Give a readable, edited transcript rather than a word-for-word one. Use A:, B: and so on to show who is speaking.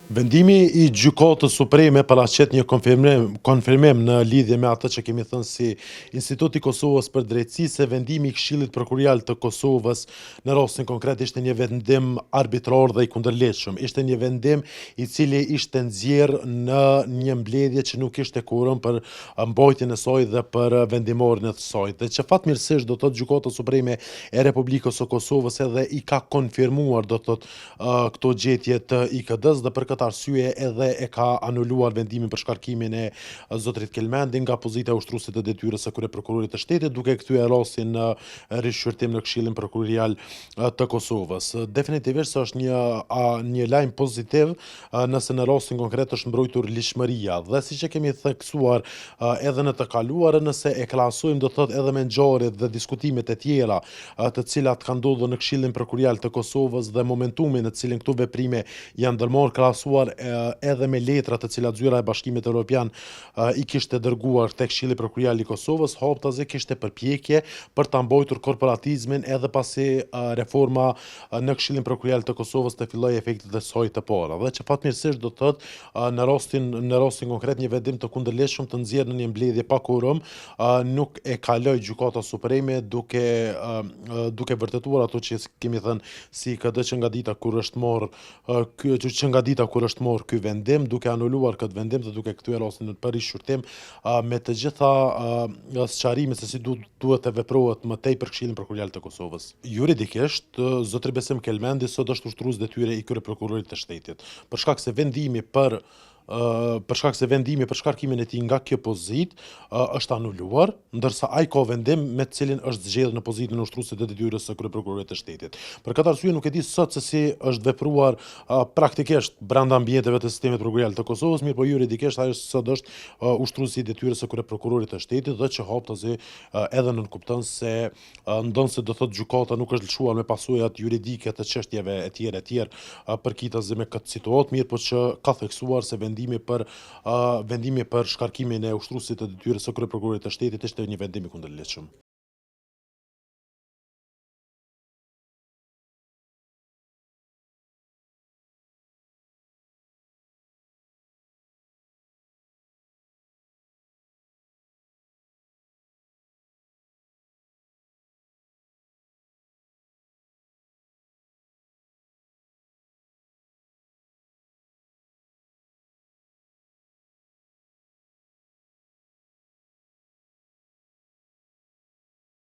A: Vendimi i Gjykatës Supreme paraqet një konfirmim në lidhje me atë që kemi thënë si Instituti i Kosovës për Drejtësi, se vendimi i Këshillit Prokurorial të Kosovës në rastin konkret ishte një vendim arbitrar dhe i kundërligjshëm. Ishte një vendim i cili ishte nxjerrë në një mbledhje që nuk ishte quorum për mbajtjen e saj dhe për vendimorin e saj. Dhe që fatmirësisht do të thotë Gjykata Supreme e Republikës së Kosovës edhe i ka konfirmuar do të thotë këto gjetje të IKD-s dhe për këtë arsye edhe e ka anuluar vendimin për shkarkimin e zotrit Kelmendi nga pozita e ushtruesit të detyrës së kryeprokurorit të shtetit, duke kthyer rastin në rishqyrtim në Këshillin Prokurorial të Kosovës. Definitivisht është një lajm pozitiv nëse në rastin konkret është mbrojtur ligjshmëria dhe siç e kemi theksuar edhe në të kaluarën, nëse e krahasojmë do thotë edhe me ngjarjet dhe diskutimet e tjera të cilat kanë ndodhur në Këshillin Prokurorial të Kosovës dhe momentumin në cilin këto veprime janë ndërmarrë krahasuar edhe me letrat të cilat Zyra e Bashkimit Evropian i kishte dërguar tek Këshilli Prokurorial i Kosovës, haptazi kishte përpjekje për ta mbajtur korporatizmin edhe pasi reforma në Këshillin Prokurorial të Kosovës të filloi efektet e saj të para. Dhe që fatmirësisht do të thotë në rastin konkret një vendim të kundërligjshëm të nxjerrë në një mbledhje pa quorum nuk e kaloi Gjykata Supreme duke vërtetuar ato që kemi thënë si IKD që nga dita kur është marrë ky vendim, duke anuluar këtë vendim dhe duke kthyer rastin për rishqyrtim me të gjitha sqarimet se si duhet të veprohet më tej për Këshillin Prokurorial të Kosovës. Juridikisht, zotri Besim Kelmendi sot është ushtrues detyre i kryeprokurorit të shtetit. Për shkak se vendimi për shkarkimin e tij nga kjo pozitë është anuluar, ndërsa ai ka vendim me të cilin është zgjedhur në pozitën e ushtruesit të detyrës së kryeprokurorit të shtetit. Për këtë arsye nuk e di sot se si është vepruar praktikisht brenda ambienteve të sistemit prokurorial të Kosovës, mirë po juridikisht ai sot është ushtruesi i detyrës së kryeprokurorit të shtetit dhe që haptazi edhe nënkupton se ndonse do thotë gjykata nuk është lëshuar me pasojat juridike të çështjeve e tjera përkitazi me këtë situatë, mirë po që ka theksuar se vendimi për shkarkimin e ushtruesit të detyrës së kryeprokurorit të shtetit ishte një vendim i kundërligjshëm.